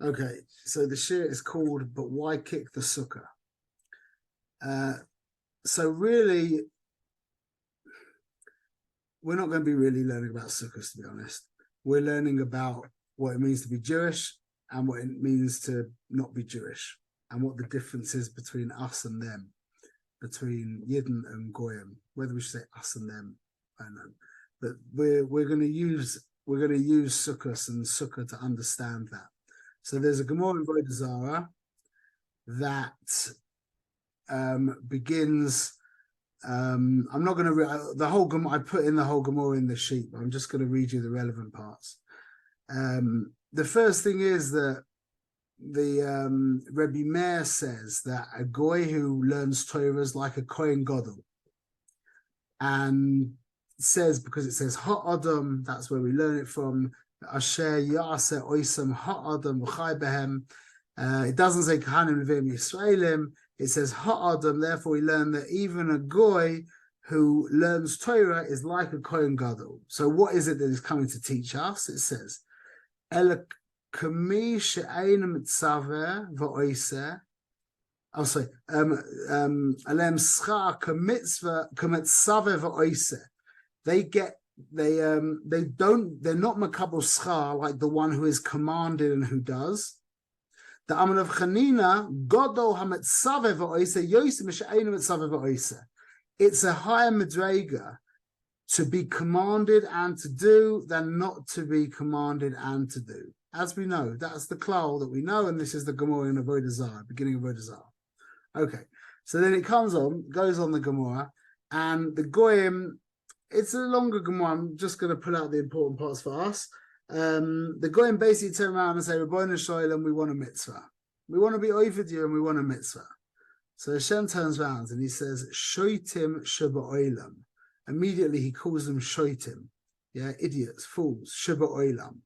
Okay, so the shir is called "But Why Kick the Sukkah?" So really, we're not going to be really learning about sukkahs, to be honest. We're learning about what it means to be Jewish and what it means to not be Jewish, and what the difference is between us and them, between Yidden and Goyim. Whether we should say us and them, I don't know. But we're going to use sukkahs and sukkah to understand that. So there's a Gemara in Avodah Zarah that begins. I'm not going to the whole Gemara. I put in the whole Gemara in the sheet. But I'm just going to read you the relevant parts. The first thing is that the Rebbe Meir says that a goy who learns Torah is like a Kohen Gadol, and it says, because it says Ha'adam, that's where we learn it from. Asher Yaseh Oisam Ha'adam V'chai Behem. It doesn't say Kahanim Levim Yisraelim. It says Ha'adam. Therefore, we learn that even a goy who learns Torah is like a Kohen Gadol. So, what is it that is coming to teach us? It says, "El kami she'ein mitzaver v'oiseh." Oh, sorry. Alem schar kamitzvah kamitzaver v'oiseh. They're not makabel schar like the one who is commanded and who does. The Aman of Chanina, Godol hametzaver v'oiseh yosem she'ein mitzaver v'oiseh. It's a higher madrega to be commanded and to do than not to be commanded and to do. As we know, that's the klal that we know, and this is the Gemara in Avodah Zarah, beginning of Avodah Zarah. Okay, so then it goes on the Gemara, and the Goyim, it's a longer Gemara. I'm just going to pull out the important parts for us. The Goyim basically turn around and say, Rabbeinu Shalom, we want a mitzvah. We want to be over you and we want a mitzvah. So Hashem turns around and he says, Shoitim Sheba'olam. Immediately he calls them Shoitim. Yeah, idiots, fools, Sheba'olam.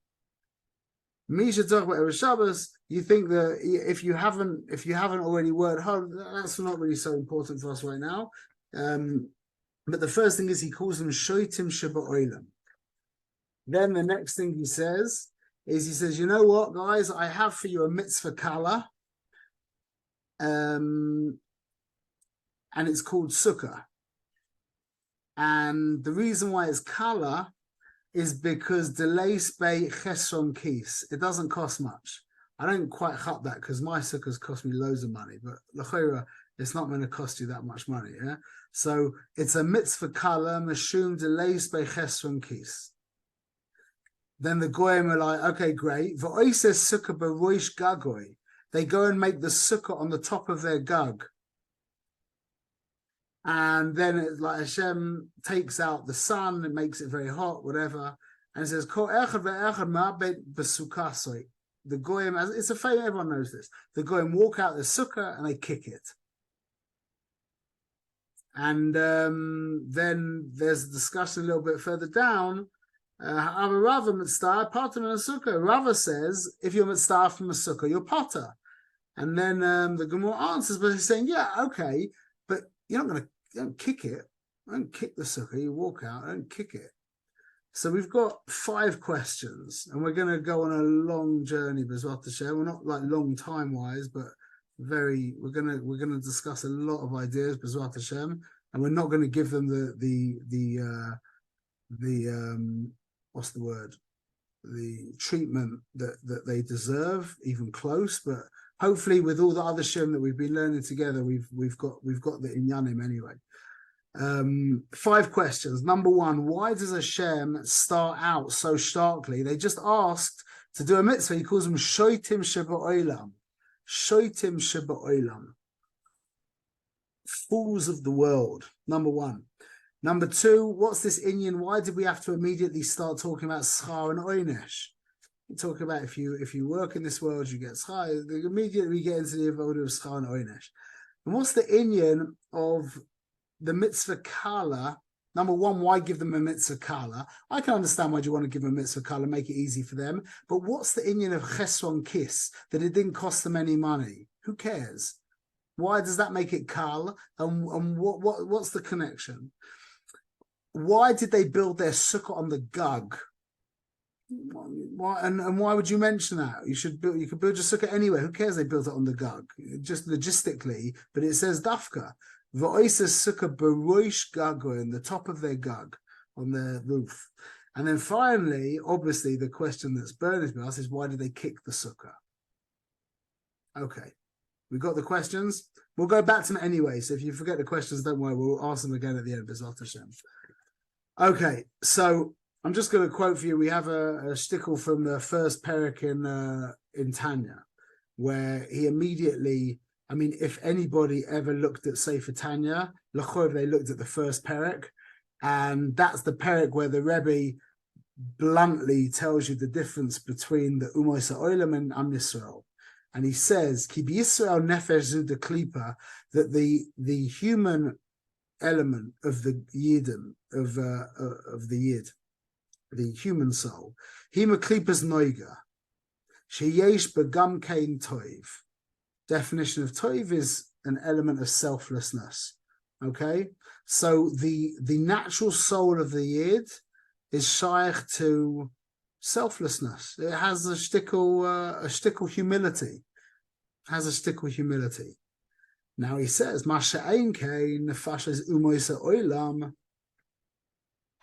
Misha talk about Erev Shabbos, you think that if you haven't already worked hard, that's not really so important for us right now. But the first thing is he calls them Shoitim Sheba'olam. Then the next thing he says, you know what, guys, I have for you a mitzvah kala. And it's called Sukkah. And the reason why it's kala is because delays pay chesron kis. It doesn't cost much. I don't quite cut that because my sukkahs cost me loads of money, but l'chora, it's not going to cost you that much money. Yeah. So it's a mitzvah kala mashum delays pay chesron kis. Then the goyim are like, okay, great. V'oises sukkah b'roish gagoy. They go and make the sukkah on the top of their gug. And then it's like Hashem takes out the sun, it makes it very hot, whatever. And it says, the goyim, it's a famous, everyone knows this. The goyim walk out the sukkah and they kick it. And then there's a discussion a little bit further down. Rava mitzvah, pater min sukkah. Rava says, if you're mitzvah from a sukkah, you're pater. And then the Gemara answers, but he's saying, yeah, okay, but you don't kick it. Don't kick the sukkah. You walk out, don't kick it. So we've got 5 questions, and we're going to go on a long journey, B'ezrat Hashem. We're not like long time wise, but we're going to discuss a lot of ideas, B'ezrat Hashem, and we're not going to give them the what's the word? The treatment that they deserve, even close, but hopefully with all the other shirim that we've been learning together, we've got the inyanim anyway. 5 questions. Number 1, why does Hashem start out so starkly? They just asked to do a mitzvah. He calls them Shoitim Sheba'olam. Shoitim Sheba'olam. Fools of the world. Number 1. Number 2, what's this inyan? Why did we have to immediately start talking about schar and oynesh? You talk about if you work in this world, you get schar. Immediately we get into the avodah of schar and oynesh. And what's the inyan of the mitzvah kala? Number 1, why give them a mitzvah kala? I can understand why you want to give them a mitzvah kala, make it easy for them. But what's the inyan of chesron kis, that it didn't cost them any money? Who cares? Why does that make it kal? And what's the connection? Why did they build their sukkah on the gug? Why and why would you mention that? You could build your sukkah anywhere. Who cares? They built it on the gug, just logistically. But it says dafka. V'oisa sukkah beroish gago, in the top of their gug, on their roof. And then finally, obviously, the question that's burning me us is, why did they kick the sukkah? Okay, we got the questions. We'll go back to them anyway. So if you forget the questions, don't worry. We'll ask them again at the end. B'ezrat Hashem. Okay, so I'm just going to quote for you. We have a shtickle from the first perek in Tanya, where he immediately, I mean, if anybody ever looked at Sefer Tanya, l'chorv, they looked at the first perek, and that's the perek where the Rebbe bluntly tells you the difference between the Umos HaOlam and Am Yisrael. And he says, Ki b'Yisrael nefesh zu de klipa, that the human element of the Yidden, of the Yid, the human soul, hima klipas noiga, sheyesh begam kein toiv. Definition of toiv is an element of selflessness. Okay, so the natural soul of the Yid is shaykh to selflessness. It has a shtickle humility. It has a shtickle humility. Now he says, Masha'ain kein nefashas umois ha'olam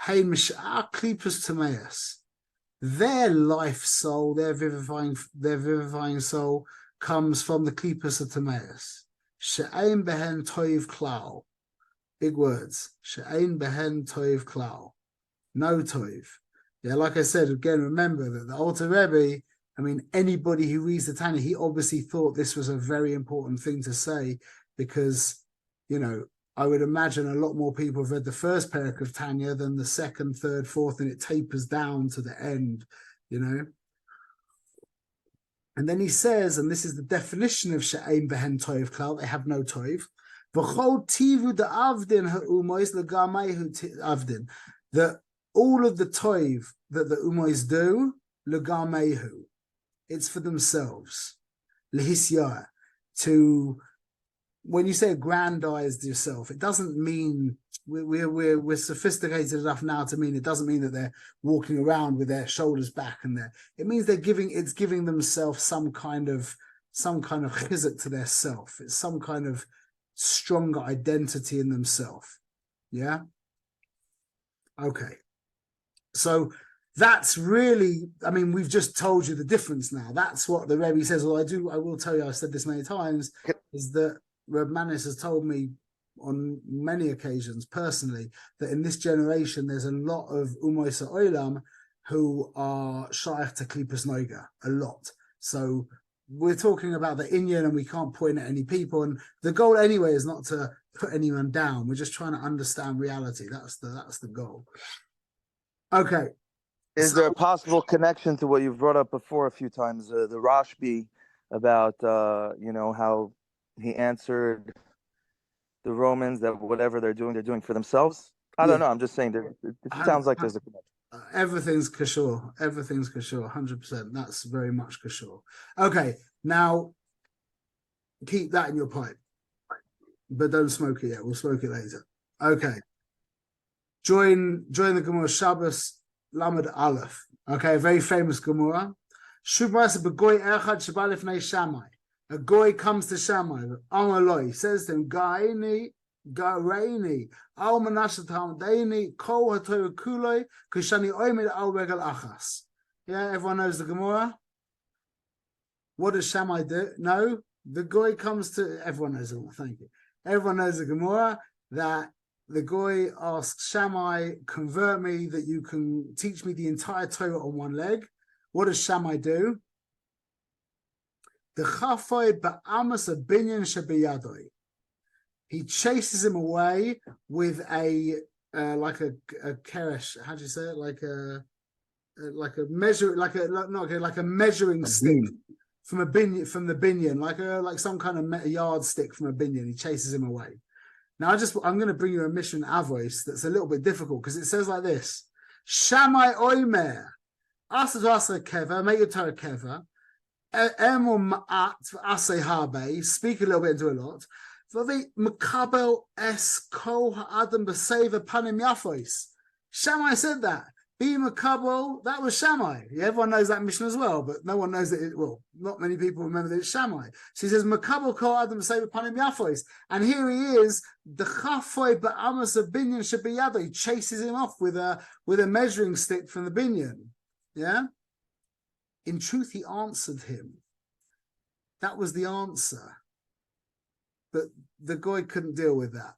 hey mish'ah klipas tameas. Their life soul, their vivifying soul comes from the klipas of tameas. She'ain behen toiv klal. Big words. She'ain behen toiv klal. No toiv. Yeah, like I said, again, remember that the Alter Rebbe, I mean, anybody who reads the Tanya, he obviously thought this was a very important thing to say, because, you know, I would imagine a lot more people have read the first perek of Tanya than the second, third, fourth, and it tapers down to the end, you know. And then he says, and this is the definition of she'ein behen toiv klal, they have no toiv. V'chol tivu de avdin ha'umois legamehu avdin. That all of the toiv that the umois do, legamehu, it's for themselves. Lehisyah, to, when you say aggrandized yourself, it doesn't mean, we're sophisticated enough now to mean, it doesn't mean that they're walking around with their shoulders back, and it means it's giving themselves some kind of chizuk to their self. It's some kind of stronger identity in themselves. Yeah. Okay. So that's really, I mean, we've just told you the difference now. That's what the Rebbe says. Well, I will tell you, I've said this many times, is that Reb Manis has told me on many occasions personally that in this generation there's a lot of Umois HaOlam who are shaykh to Klipas Noiga, a lot. So we're talking about the Inyan, and we can't point at any people, and the goal anyway is not to put anyone down. We're just trying to understand reality. That's the goal. Okay. Is there a possible connection to what you've brought up before a few times, the Rashbi, about how he answered the Romans that whatever they're doing for themselves? I don't know. I'm just saying it sounds like there's a connection. Everything's kashur. Everything's kashur, 100%. That's very much kashur. Okay, now keep that in your pipe, but don't smoke it yet. We'll smoke it later. Okay. Join the Gemara Shabbos Lamed Aleph. Okay, a very famous Gemara. A goy comes to Shammai. Amaloi says to him, Gaini, Gareini, Al Manashatam Daini, Kol Hator Kuloi, Kushani Oimid Al Regal Achas. Yeah, everyone knows the Gemara. What does Shammai do? No, the goy comes to, everyone knows the Gemara, thank you. Everyone knows the Gemara that the goy asks Shammai, convert me, that you can teach me the entire Torah on one leg. What does Shammai do? The chafoi ba'amas a binyan shebiyadoi. He chases him away with a keresh. How do you say it? Like a measuring stick from the binyan, like some kind of yardstick from a binyan. He chases him away. Now I'm going to bring you a mission avois that's a little bit difficult, because it says like this: Shammai oimer, asa keva, make your Torah keva. Speak a little bit into a lot. Shammai said that. Be Makabel, that was Shammai. Yeah, everyone knows that mission as well, but no one knows that not many people remember that it's Shammai. So he says, Makabel Kol Adam Save Panim Yafos. And here he is, the Chafoy Ba'amas of Binyan Shabiyado. He chases him off with a measuring stick from the Binyan. Yeah. In truth, he answered him. That was the answer. But the guy couldn't deal with that.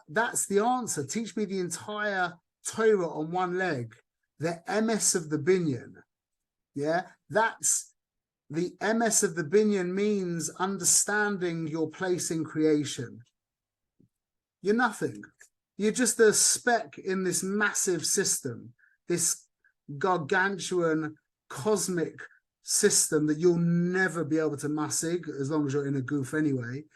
That's the answer. Teach me the entire Torah on one leg, the MS of the binyan. Yeah, that's the MS of the binyan means understanding your place in creation. You're nothing. You're just a speck in this massive system, this gargantuan cosmic system that you'll never be able to masig as long as you're in a goof anyway.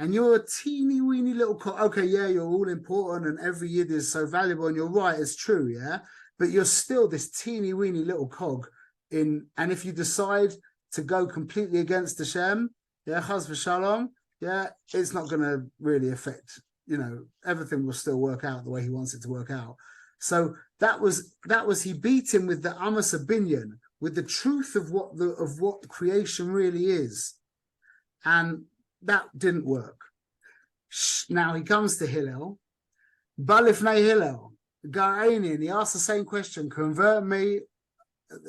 And you're a teeny weeny little cog. Okay, yeah, you're all important and every yid is so valuable, and you're right, it's true, yeah. But you're still this teeny weeny little cog in. And if you decide to go completely against Hashem, yeah, chas v'shalom, yeah, it's not going to really affect. Everything will still work out the way he wants it to work out. So that was he beat him with the Amos Binyan, with the truth of what creation really is, and that didn't work. Now he comes to Hillel. Balifnei Hillel, Garaini, and he asks the same question: convert me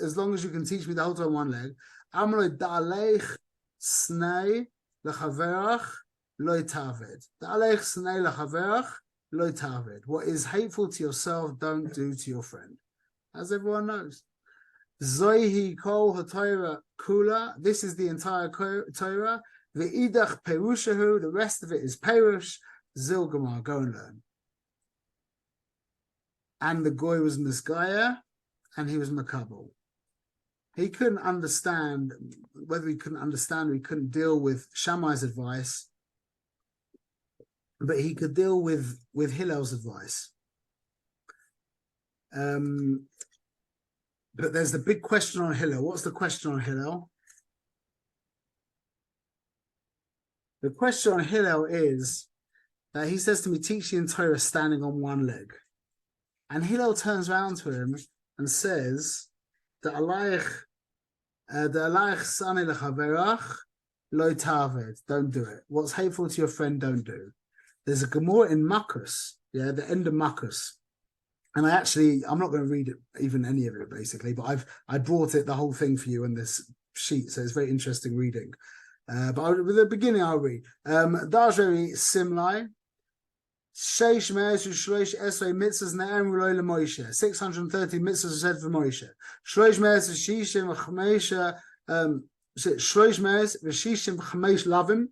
as long as you can teach me the whole time on one leg. Amrei da'alech snei lechaverach lo taved. Da'alech snei lechaverach lo taved. What is hateful to yourself, don't do to your friend. As everyone knows. Zoihi kol haTorah kula. This is the entire Torah. The idach perushahu, the rest of it is perush. Zilgamar, go and learn. And the goy was misgaya, and he was makabel. He couldn't understand, whether he couldn't understand or he couldn't deal with Shammai's advice, but he could deal with Hillel's advice. But there's the big question on Hillel. What's the question on Hillel? The question on Hillel is that he says to me, teach the Torah standing on one leg. And Hillel turns around to him and says, don't do it. What's hateful to your friend, don't do. There's a Gemara in Makkus, yeah, the end of Makkus. And I'm not going to read it, even any of it, basically, but I brought it, the whole thing for you on this sheet, so it's very interesting reading. But with the beginning, I'll read. Dajeri Simlai, Sheish Me'ez Shloish Esrei Mitzvahs Ne'em R'loi LeMoshe. 630 mitzvahs said for Moshe. Shloish Me'ez Shishim V'Chamesh, Shloish Me'ez V'Shishim V'Chamesh Lavim,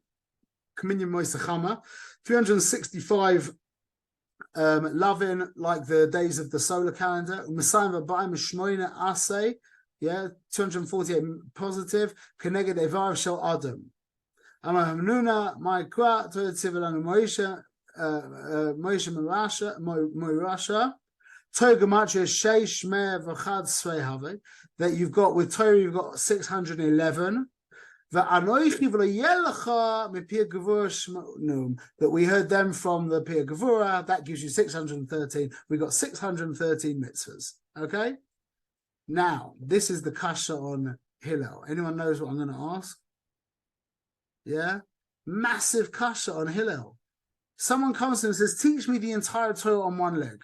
K'minyan Moshe Chama. 365 Lavin, like the days of the solar calendar. Messiah V'Bayim Shmoina Aseh. Yeah, 248 positive. Keneged Evav Shel Adam. Amar Hamnuna, my Kra, Tzivlan Moisha, Moirasha, Togamatria Sheish Me V'Chad Svehave. That you've got with Torah, you've got 611. That we heard them from the Pir Gevura, that gives you 613. We got 613 mitzvahs. Okay. Now, this is the kasha on Hillel. Anyone knows what I'm going to ask? Yeah? Massive kasha on Hillel. Someone comes to him and says, teach me the entire Torah on one leg.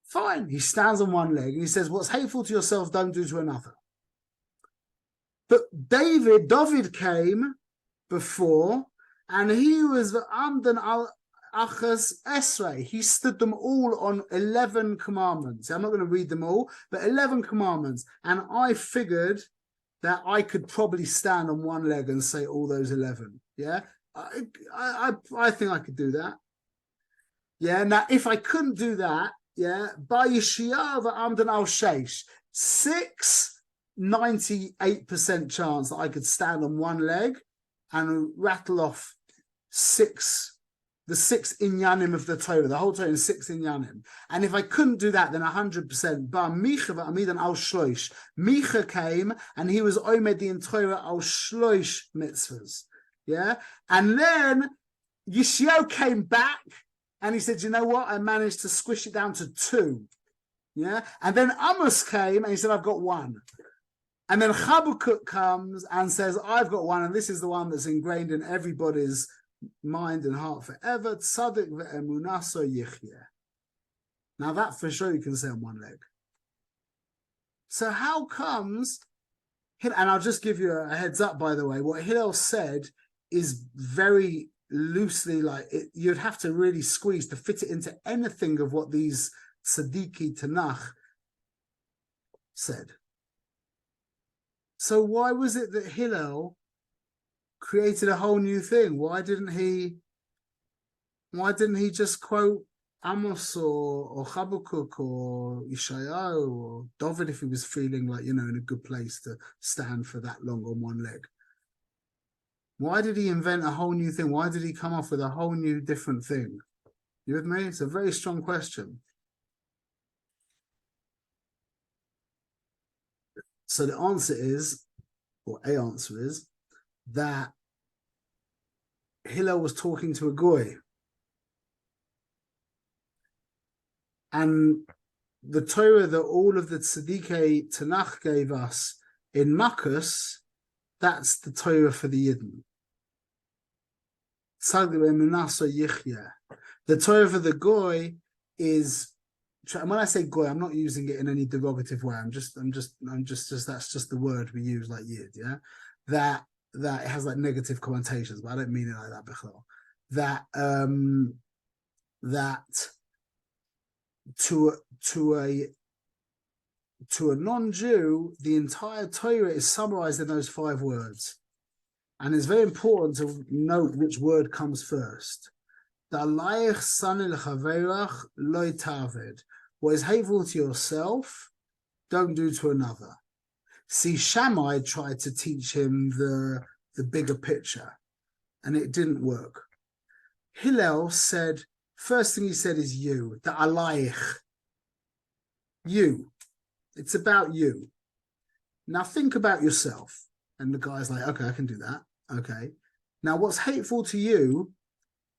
Fine. He stands on one leg and he says, what's hateful to yourself, don't do to another. But David came before, and he was the Amdan al-Achas Esrei. He stood them all on 11 commandments. I'm not going to read them all, but 11 commandments. And I figured that I could probably stand on one leg and say all those 11. Yeah, I think I could do that. Yeah, now if I couldn't do that, yeah, by Yeshiyah Amdan al-Sheish, 98% chance that I could stand on one leg and rattle off the six inyanim of the Torah, the whole Torah in 6 inyanim. And if I couldn't do that, then 100%. But Micha v'amidan al shloish. Micha came and he was omed in Torah al shloish mitzvahs. Yeah, and then Yeshio came back and he said, you know what? I managed to squish it down to 2. Yeah. And then Amos came and he said, I've got one. And then Habakkuk comes and says, I've got one, and this is the one that's ingrained in everybody's mind and heart forever. Tzadik ve'emunaso yichyeh. Now that for sure you can say on one leg. So how comes, and I'll just give you a heads up, by the way, what Hillel said is very loosely, like you'd have to really squeeze to fit it into anything of what these Tzadiki Tanakh said. So why was it that Hillel created a whole new thing? Why didn't he just quote Amos or Habakkuk or Ishayahu or David if he was feeling like, in a good place to stand for that long on one leg? Why did he invent a whole new thing? Why did he come up with a whole new different thing? You with me? It's a very strong question. So the answer is, or a answer is, that Hillel was talking to a goy. And the Torah that all of the Tzadikei Tanakh gave us in Makkus, that's the Torah for the Yidden. The Torah for the goy is, and when I say goy, I'm not using it in any derogative way. I'm just that's just the word we use, like Yid, yeah. That it has like negative connotations, but I don't mean it like that, Bechel. That to a non-Jew, the entire Torah is summarized in those 5 words. And it's very important to note which word comes first. What is hateful to yourself, don't do to another. See, Shammai tried to teach him the bigger picture, and it didn't work. Hillel said, first thing he said is you, the alayich. You. It's about you. Now think about yourself. And the guy's like, okay, I can do that. Okay. Now what's hateful to you,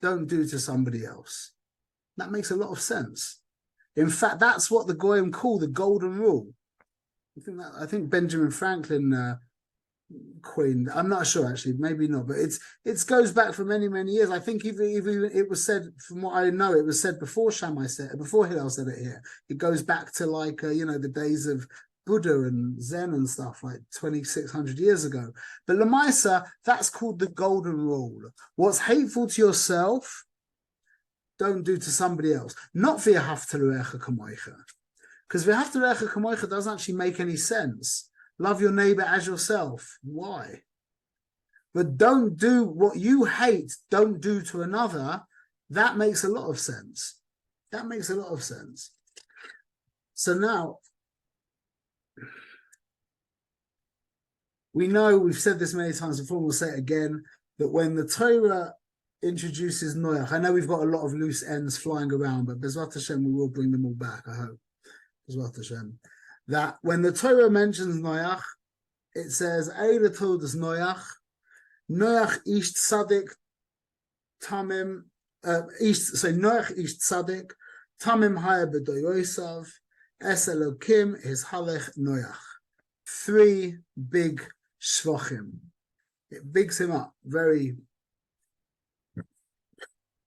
don't do to somebody else. That makes a lot of sense. In fact, that's what the Goyim call the golden rule. I think Benjamin Franklin coined. I'm not sure actually, maybe not, but it goes back for many, many years. I think even it was said, from what I know, it was said before Shammai said it, before Hillel said it here. It goes back to like the days of Buddha and Zen and stuff, like 2,600 years ago. But Lamaisa, that's called the golden rule. What's hateful to yourself, don't do to somebody else. Not v'ahavta l'recha kamoicha. Because v'ahavta l'recha kamoicha doesn't actually make any sense. Love your neighbor as yourself. Why? But don't do what you hate, don't do to another. That makes a lot of sense. That makes a lot of sense. So now, we know, we've said this many times before, we'll say it again, that when the Torah introduces Noach, I know we've got a lot of loose ends flying around, but Bezrat Hashem, we will bring them all back, I hope. Bezrat Hashem. That when the Torah mentions Noach, it says, Eile Todas Noach, Noach ish tzadik, Tamim, Noach ish tzadik, Tamim haya b'doyosav, Es Elokim, his halech Noach. 3 big shvachim. It bigs him up very.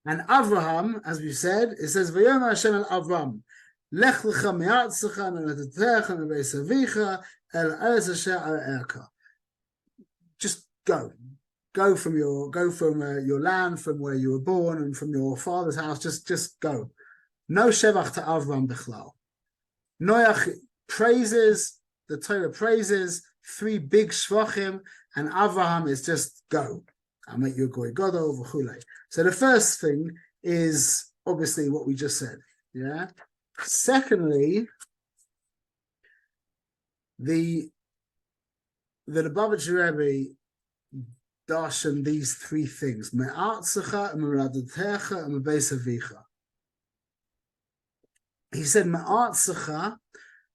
And Avraham, as we said, it says, V'yom Hashem el Avram, Lech lecha me'artzecha me'letetecha me'beis avicha el eretz asher ara'eka. Just go from your land, from where you were born, and from your father's house. Just go. No shevach to Avram bichlal. Noach praises, the Torah praises 3 big shvachim, and Avraham is just go. I'll make you a goy gadol v'chulei. So the first thing is obviously what we just said. Yeah. Secondly, the Lubavitcher Rebbe darshan these 3 things: me'artzecha, me'moladetecha, and me'beis avicha. He said me'artzecha,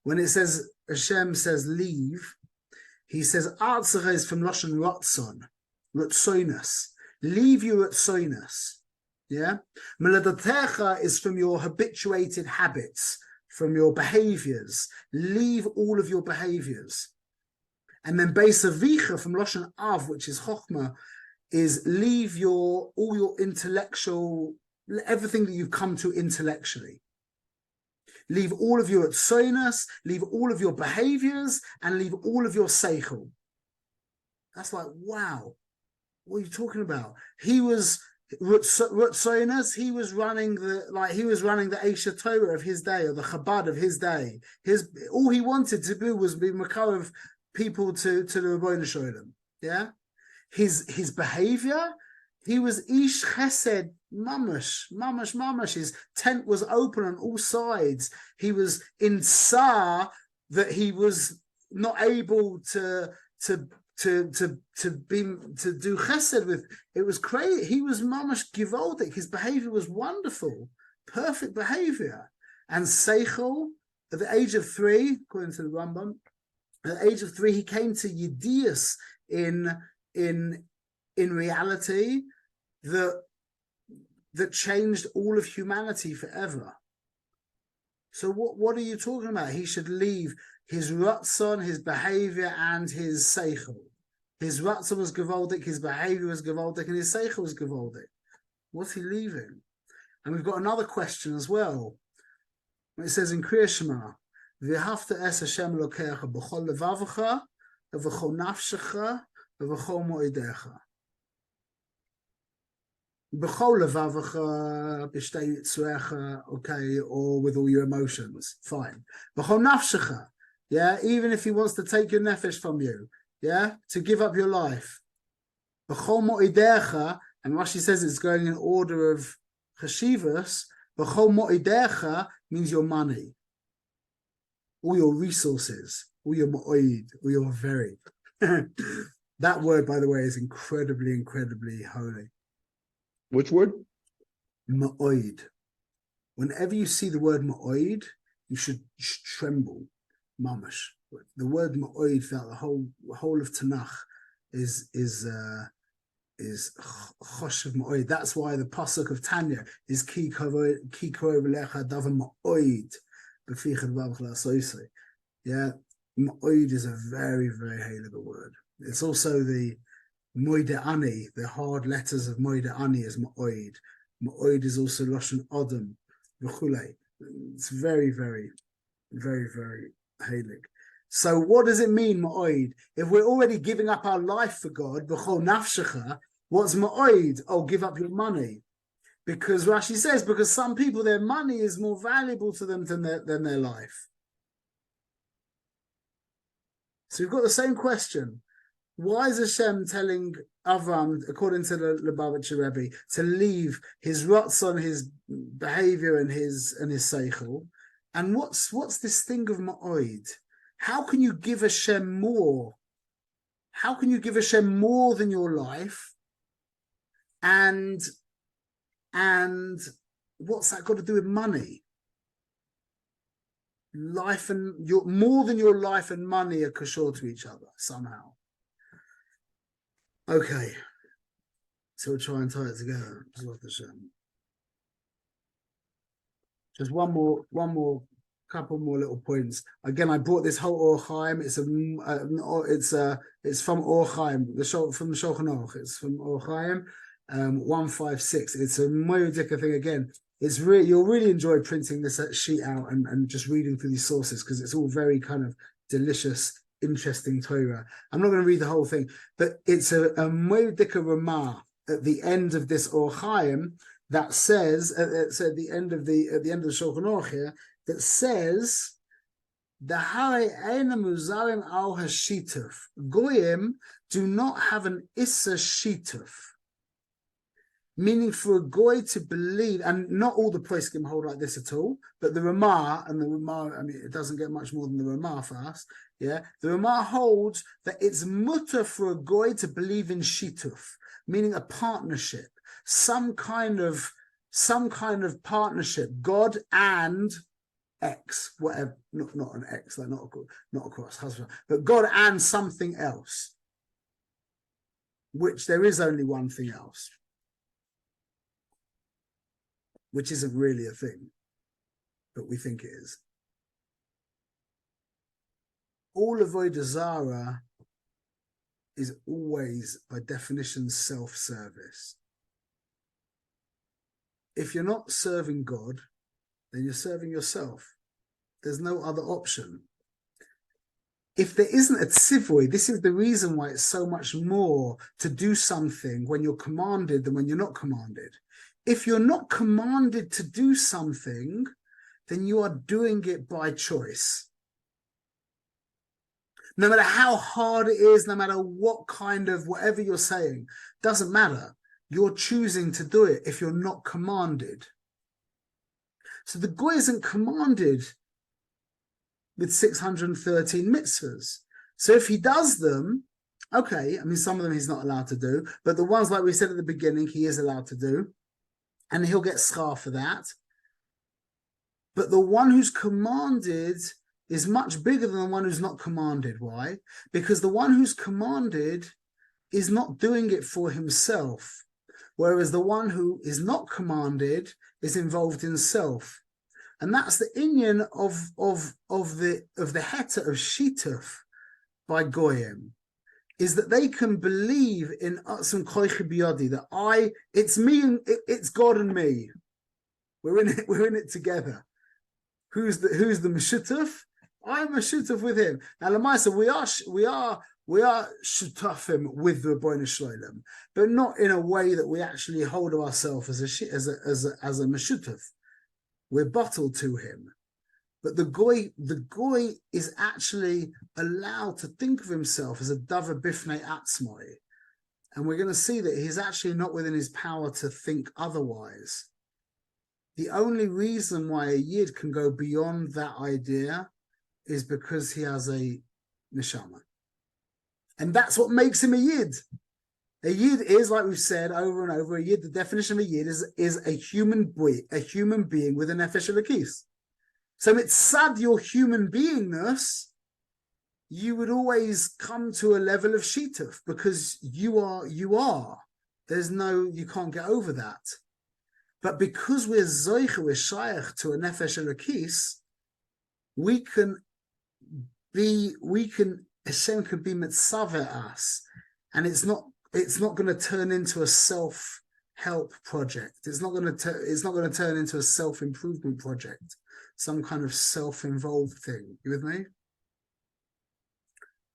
when it says Hashem says leave, he says artzecha is from Lashon ratzon, ratzoinus. Leave your ratzoinus. Yeah, Meladotecha is from your habituated habits, from your behaviors. Leave all of your behaviors. And then Beisavicha from Lashon Av, which is Chochmah, is leave all your intellectual, everything that you've come to intellectually. Leave all of your tzonos, leave all of your behaviors, and leave all of your seichel. That's like, wow, what are you talking about? He was Rutzonas, he was running the Eisha Torah of his day, or the Chabad of his day. All he wanted to do was be makar of people to the Rebbeinu Shalom. Yeah, his behavior, he was ish chesed mamash. His tent was open on all sides. He was in tsar that he was not able to do chesed with. It was crazy. He was mamash givoldik. His behavior was wonderful, perfect behavior. And seichel, at the age of 3, according to the Rambam, at the age of 3, he came to Yedias in reality that changed all of humanity forever. So what are you talking about? He should leave his ratzon, his behavior, and his seichel. His ratzon was gevaldik, his behavior was gevaldik, and his seichel was gevaldik. What's he leaving? And we've got another question as well. It says in Kriya Shema, V'hafta es Hashem Elokecha b'chol levavecha, v'chol nafshecha, v'chol moedecha. B'chol levavecha, b'shtei yitzrecha, okay, or with all your emotions, fine. B'chol nafshecha, yeah, even if he wants to take your nefesh from you, yeah, to give up your life. B'chol moedecha, and Rashi says it's going in order of cheshivas. B'chol moedecha means your money, all your resources, all your mo'oid, all your very. That word, by the way, is incredibly, incredibly holy. Which word? Ma'oid. Whenever you see the word ma'oid, you should tremble. Mamash. The word ma'oid throughout the whole of Tanakh is chosh of ma'oid. That's why the pasuk of Tanya is ki korov lecha davar ma'oid b'fichad v'avach la'asoisei. Yeah, ma'oid is a very, very halacha word. It's also the Moide Ani, the hard letters of Moide Ani is Ma'oid. Ma'oid is also Lashon Adam, V'chulei. It's very, very, very, very halik. So what does it mean, Ma'oid? If we're already giving up our life for God, B'chol nafshecha, what's Ma'oid? Oh, give up your money. Because Rashi says, because some people, their money is more valuable to them than their life. So we've got the same question. Why is Hashem telling Avram, according to the Lubavitcher Rebbe, to leave his ratzon, his behavior, and his seichel? And what's this thing of ma'oid? How can you give Hashem more? How can you give Hashem more than your life? And what's that got to do with money? Life and more than your life and money are kashor to each other somehow. Okay, so we'll try and tie it together. Just one more, couple more little points. Again, I brought this whole Or Chaim. It's from Or Chaim, from the Shulchan Aruch. It's from Or Chaim, 156. It's a Moedika thing again. It's really, you'll really enjoy printing this sheet out and just reading through these sources, because it's all very kind of delicious, interesting Torah. I'm not going to read the whole thing, but it's a Moedika Ramah at the end of this Or Chaim that says, at the end of the Shulchan Aruch here, that says, the Hare Eina Muzarim al Hashituf. Goyim do not have an Issa Shituf. Meaning for a goy to believe, and not all the poskim hold like this at all, but the Ramah, I mean, it doesn't get much more than the Ramah for us. Yeah, the Ramah holds that it's mutter for a goy to believe in shituf, meaning a partnership, some kind of partnership, God and X, whatever, not an X, like not a cross, husband, but God and something else, which there is only one thing else, which isn't really a thing, but we think it is. all avodah zara is always, by definition, self-service. If you're not serving God, then you're serving yourself. There's no other option. If there isn't a tzivoy, this is the reason why it's so much more to do something when you're commanded than when you're not commanded. If you're not commanded to do something, then you are doing it by choice. No matter how hard it is, no matter what kind of whatever you're saying, doesn't matter. You're choosing to do it if you're not commanded. So the goy isn't commanded with 613 mitzvahs. So if he does them, okay, I mean, some of them he's not allowed to do, but the ones, like we said at the beginning, he is allowed to do, and he'll get schar for that. But the one who's commanded is much bigger than the one who's not commanded. Why? Because the one who's commanded is not doing it for himself, whereas the one who is not commanded is involved in self. And that's the inyan of the heta of shituf by goyim, is that they can believe in atzum koichi biyadi, that it's me and it's God and me. We're in it together. Who's the meshutuf? I'm a shutuf with him. Now, Lamaisa, we are shutafim with the Rebbeinu Shloim, but not in a way that we actually hold ourselves as a meshutaf. We're bottled to him. But the goy is actually allowed to think of himself as a davar bifnei atzmoi. And we're going to see that he's actually not within his power to think otherwise. The only reason why a yid can go beyond that idea is because he has a neshama. And that's what makes him a yid. A yid is, like we've said over and over, a yid, the definition of a yid is a human being with a nefesh elokis. So mitzad your human beingness, you would always come to a level of shituf, because you are. There's no, you can't get over that. But because we're zoicha, we're shayach to a nefesh elokis, Hashem can be mitzaveh us, and it's not going to turn into a self-help project. It's not going to turn into a self-improvement project, some kind of self-involved thing. You with me?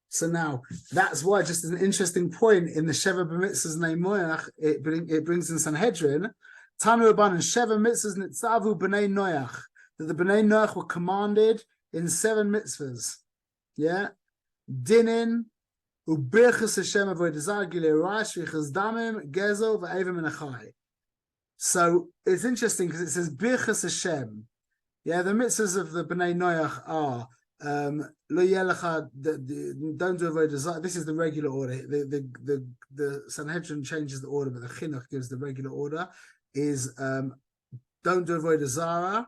So now that's why, just as an interesting point in the Sheva B'mitzvahs Neimoyach, it brings in Sanhedrin, Tanu Rabbanan Sheva Mitzvahs Nitzavu B'nei Noach, that the B'nei Noach were commanded in 7 mitzvahs. Yeah, Dinin. So it's interesting because it says Birchas Hashem. Yeah, the mitzvahs of the Bnei Noach are Lo Yelecha, don't do avodah zara. This is the regular order. The Sanhedrin changes the order, but the Chinuch gives the regular order. Is don't do avodah zara.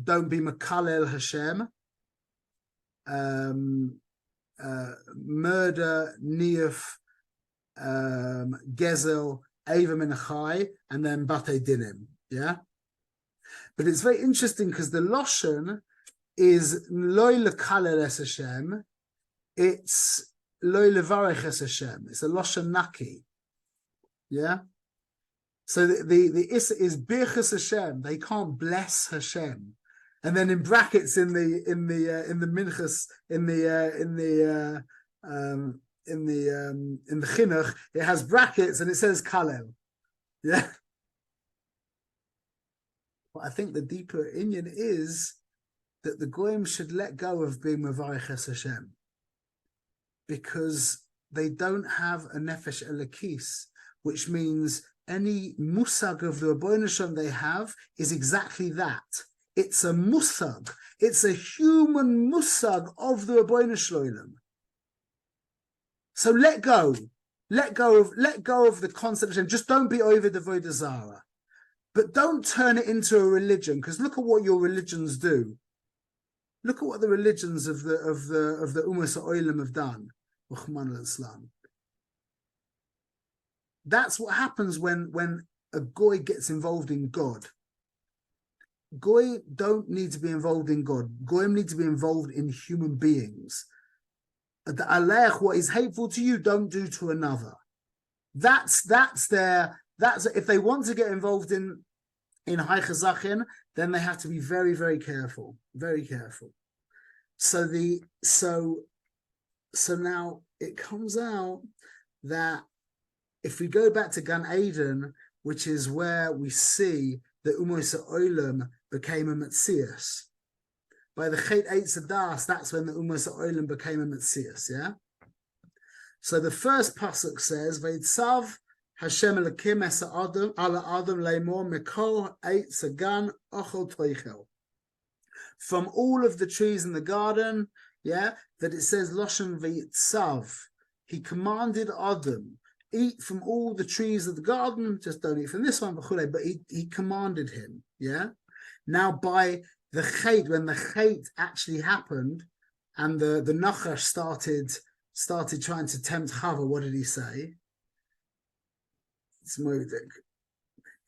Don't be Makalel Hashem. Murder, Niyuf, Gezel, Ava Menachai, and then Bate Dinim. Yeah, but it's very interesting because the Loshen is Loi Lekalel Es Hashem, it's Loi Levarech Es Hashem. It's a Loshen Naki. Yeah, so the Issa is Birchas Hashem. They can't bless Hashem. And then in brackets in the minchas in the chinuch, it has brackets and it says kalel. Yeah. But I think the deeper inyan is that the goyim should let go of being mevarich es Hashem, because they don't have a nefesh elokis, which means any musag of the Rebbeinu Shalom they have is exactly that. It's a musag. It's a human musag of the Rebbeinu Shloim. So let go of the concept of, just don't be over the avodah zara, but don't turn it into a religion. Because look at what your religions do. Look at what the religions of the Umas Oilam have done. That's what happens when a goy gets involved in God. Goy don't need to be involved in God. Goyim need to be involved in human beings. The alech, what is hateful to you, don't do to another. That's if they want to get involved in Haichazachin, then they have to be very, very careful. Very careful. So now it comes out that if we go back to Gan Eden, which is where we see that Umos Olam became a Metzias. By the Chet Eitz Adas, that's when the Umos Olam became a Metzias, yeah? So the first pasuk says, Veitzav Hashem Elokim es Adam ala Adam leimor mikol eitz hagan ochel toichel. From all of the trees in the garden, yeah, that it says Loshen Veitzav. He commanded Adam, eat from all the trees of the garden, just don't eat from this one, but he commanded him, yeah? Now by the Chet, when the Chet actually happened, and the Nachash started trying to tempt Chava, what did he say? It's Moedik.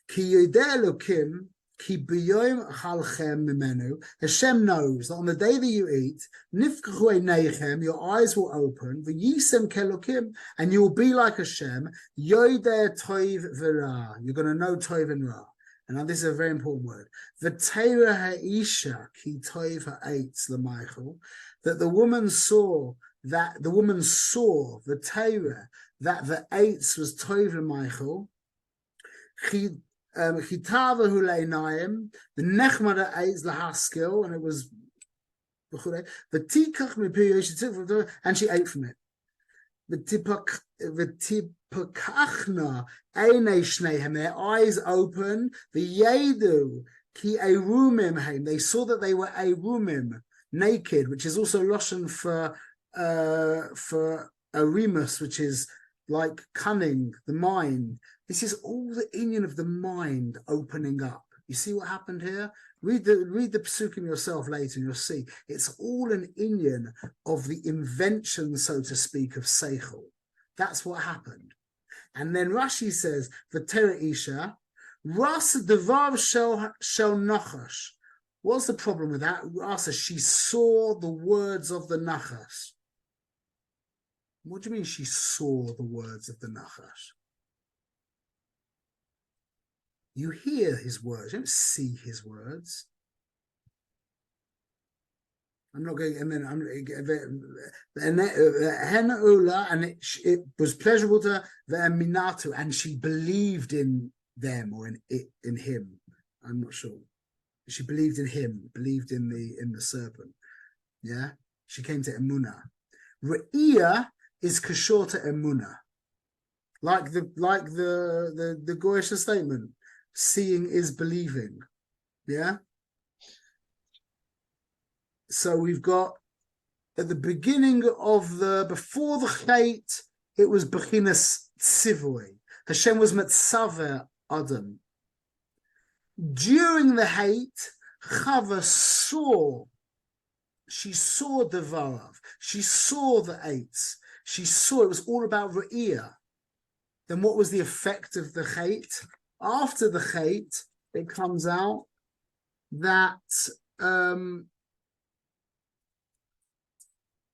Ki yodeh Elokim, ki b'yoyim achalchem mimenu. Hashem knows that on the day that you eat, nifkachu einechem, your eyes will open, v'yisem kelokim, and you will be like Hashem, yodeh toiv v'ra. You're going to know toiv and ra. And now this is a very important word. V'teira ha'isha ki toiv ha'eitz l'maichel. That the woman saw the Torah, that the eitz was Tov Michael, Chitava Huleinayim, the Nechmada eitz Lahaskil, and it was the Tikach Mipiyo, she took from the and she ate from it. The Tipakachna Eine Shnehem, their eyes open, the Yedu Ki Erumim Heim, they saw that they were Erumim, naked, which is also Loshen for Aremus, which is like cunning, the mind. This is all the inyan of the mind opening up. You see what happened here? Read the Pesukim yourself later and you'll see. It's all an inyan of the invention, so to speak, of Seichel. That's what happened. And then Rashi says, V'tera Isha, Ras Devar Shel Nachash. What's the problem with that? Rasa, she saw the words of the Nachash. What do you mean she saw the words of the Nachash? You hear his words, you don't see his words. I'm not going, and then and it was pleasurable to the Minatu, and she believed in them or in him. I'm not sure. She believed in him, believed in the serpent. Yeah, she came to Emunah. Re'iyah is kashor to Emunah, like the Goyish statement. Seeing is believing. Yeah. So we've got at the beginning of before the Chet, it was Bechinas Tzivui. Hashem was Metzaver Adam. During the hate, Chava saw the Varav. She saw the eights. She saw it was all about Re'iyah. Then what was the effect of the hate? After the hate, it comes out that oh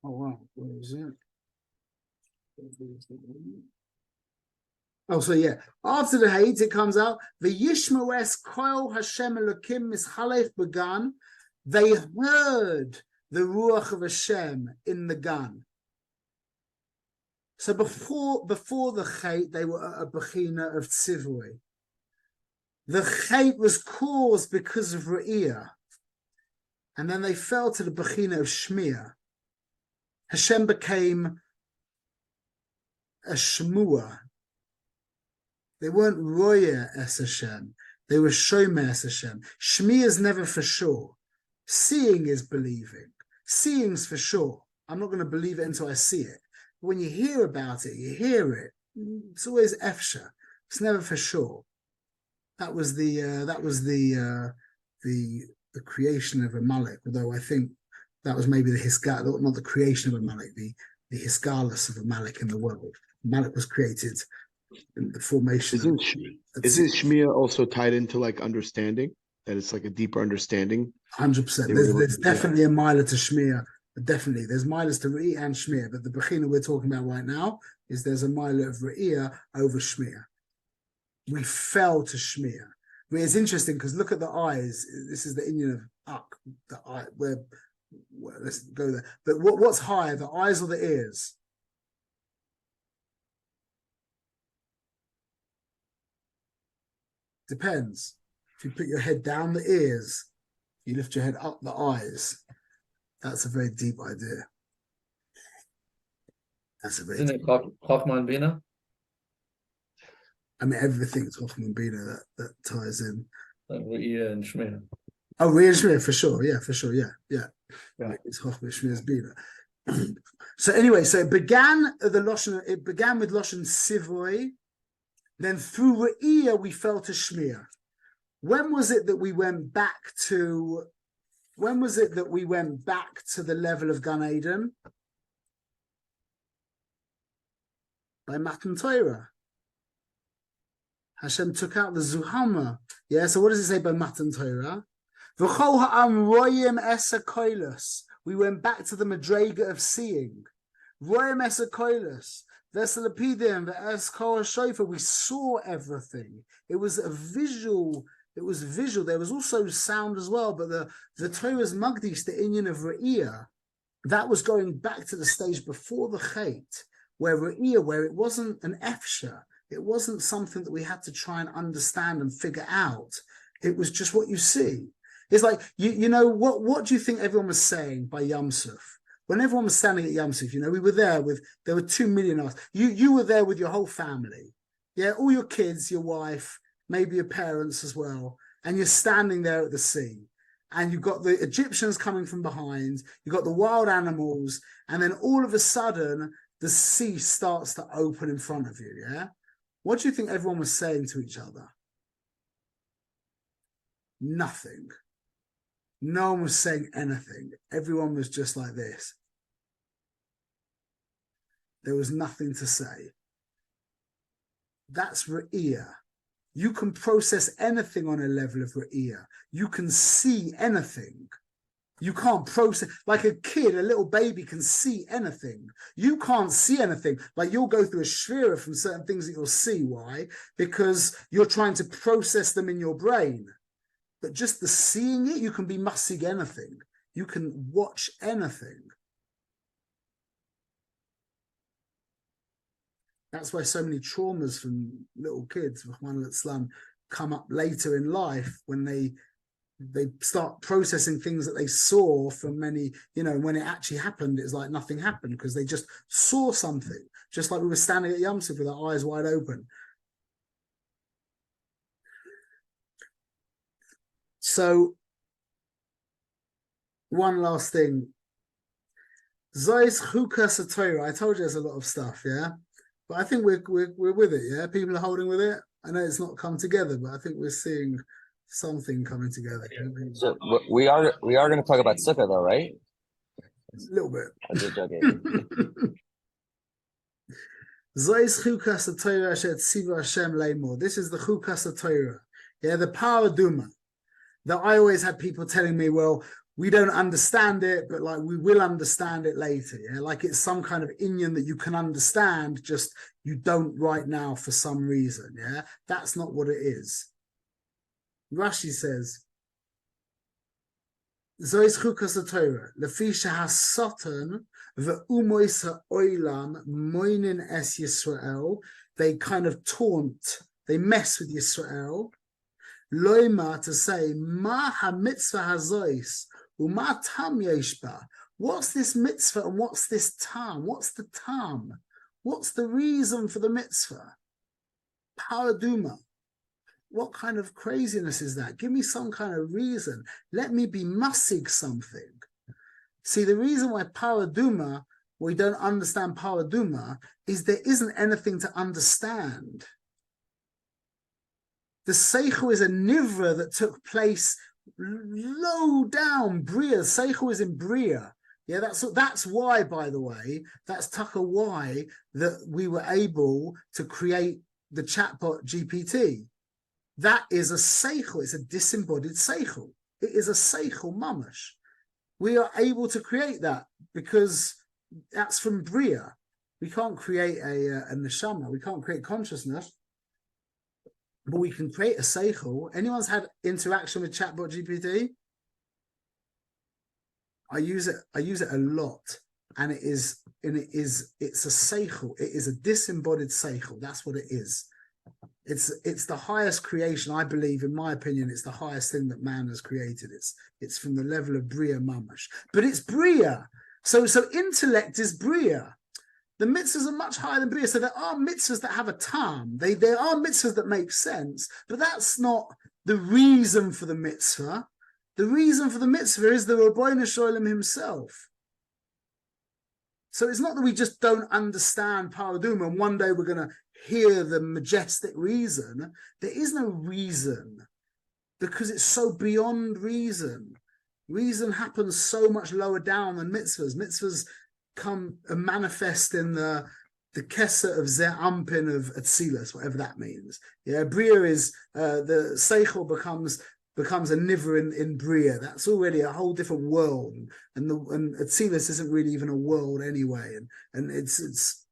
wow, where is it? Oh, so yeah. After the hate, it comes out the Yishmares Koil Hashem Elokim Mishalech Began. They heard the Ruach of Hashem in the gun. So before the Chet, they were at a Bechina of Tzivui. The Chet was caused because of Re'iyah. And then they fell to the Bechina of Shmiah. Hashem became a Shmuah. They weren't Roya es Hashem. They were Shomer es Hashem. Shmiah is never for sure. Seeing is believing. Seeing's for sure. I'm not going to believe it until I see it. When you hear about it, you hear it. It's always efsha. It's never for sure. That was the creation of a Amalek. Although I think that was maybe the Hiskal, not the creation of Amalek, the Hiskalus of Amalek in the world. Amalek was created in the formation. Isn't Shmiya also tied into like understanding? that it's like a deeper understanding. 100%. There's definitely a milah to shmir. Definitely, there's milas to re'iyah and shmir. But the bechina we're talking about right now is there's a milah of re'iyah over shmir. We fell to shmir. I mean, it's interesting because look at the eyes. This is the Indian of Ak, the eye. Where let's go there. But what's higher, the eyes or the ears? Depends. If you put your head down, the ears. You lift your head up, the eyes. That's a very deep idea. That's a very Isn't it Chochmah and Bina? I mean, everything's Chochmah and Bina that ties in. Like Re'iyah and Shmir. Oh, Re'iyah and Shmir, for sure. Yeah, for sure. Yeah. It's Chochmah, Shmir's Bina. So anyway, so it began with Loshen Sivoi. Then through Re'iyah, we fell to Shmir. When was it that we went back to the level of Gan Eden? By Matan Torah. Hashem took out the Zuhama. Yeah, so what does it say by Matan Torah? V'chol ha'am royim esa koilus. We went back to the Madrega of seeing. Royim esa koilus. Veselapidim, ve'es kol ha'shofar. We saw everything. It was a visual. It was visual. There was also sound as well, but the Torah's Magdish, the Inyan of Re'iyah, that was going back to the stage before the Chait, where Re'iyah, where it wasn't an efsha, it wasn't something that we had to try and understand and figure out. It was just what you see. It's like, you know, what do you think everyone was saying by Yam Suf? When everyone was standing at Yam Suf, you know, we were there there were 2 million of us. You were there with your whole family. Yeah, all your kids, your wife, maybe your parents as well, and you're standing there at the sea, and you've got the Egyptians coming from behind, you've got the wild animals, and then all of a sudden, the sea starts to open in front of you, yeah? What do you think everyone was saying to each other? Nothing. No one was saying anything. Everyone was just like this. There was nothing to say. That's Re'iyah. You can process anything on a level of Re'iyah. You can see anything. You can't process, like a kid, a little baby can see anything. You can't see anything. Like you'll go through a shvira from certain things that you'll see. Why? Because you're trying to process them in your brain. But just the seeing it, you can be masig anything. You can watch anything. That's why so many traumas from little kids, Rahman al-Islam, come up later in life when they start processing things that they saw from many, you know, when it actually happened, it's like nothing happened because they just saw something, just like we were standing at Yom Tov with our eyes wide open. So, one last thing. Zois Chuka Satorah. I told you there's a lot of stuff, yeah? But I think we're with it, yeah? People are holding with it. I know it's not come together, but I think we're seeing something coming together. So we are going to talk about Sukkah, though, right? A little bit. I'm just joking. Zois Chukas HaTorah Asher Tziva Hashem Leimor. This is the Chukas HaTorah. Yeah, the power Duma. That I always had people telling me, well, we don't understand it, but like we will understand it later. Yeah, like it's some kind of inyan that you can understand, just you don't right now for some reason. Yeah, that's not what it is. Rashi says, Zois Chukas HaTorah, Lefi Shehasatan ve'umois ha'olam moinin es Yisrael. They kind of taunt, they mess with Yisrael. Loima, to say, Ma ha-mitzvah hazois, u'ma tam yesh ba. What's this mitzvah and what's this tam? What's the tam? What's the reason for the mitzvah? Paraduma. What kind of craziness is that? Give me some kind of reason. Let me be masig something. See, the reason why paraduma, we don't understand paraduma, is there isn't anything to understand. The Seichu is a nivra that took place low down, Bria. Seichu is in Bria. Yeah, that's why, by the way, that's Tucker why that we were able to create the chatbot GPT. that is a seichel. It's a disembodied seichel. It is a seichel mamash. We are able to create that because that's from Bria. We can't create a neshama. We can't create consciousness, but we can create a seichel. Anyone's had interaction with Chatbot GPT? I use it a lot, and it's a seichel. It is a disembodied seichel. That's what it is. It's the highest creation, I believe, in my opinion. It's the highest thing that man has created. It's from the level of Bria Mamash, but it's Bria. So intellect is Bria. The mitzvahs are much higher than Bria. So there are mitzvahs that have a tam. There are mitzvahs that make sense, but that's not the reason for the mitzvah. The reason for the mitzvah is the Rabbeinu Sholem himself. So it's not that we just don't understand Paraduma and one day we're going to hear the majestic reason. There is no reason because it's so beyond reason. Reason happens so much lower down than mitzvahs. Mitzvahs come and manifest in the Kesser of Ze'ampin of Atzilus, whatever that means. Yeah, Bria is the Seichel becomes a niver in Bria. That's already a whole different world, and Atzilus isn't really even a world anyway, and it's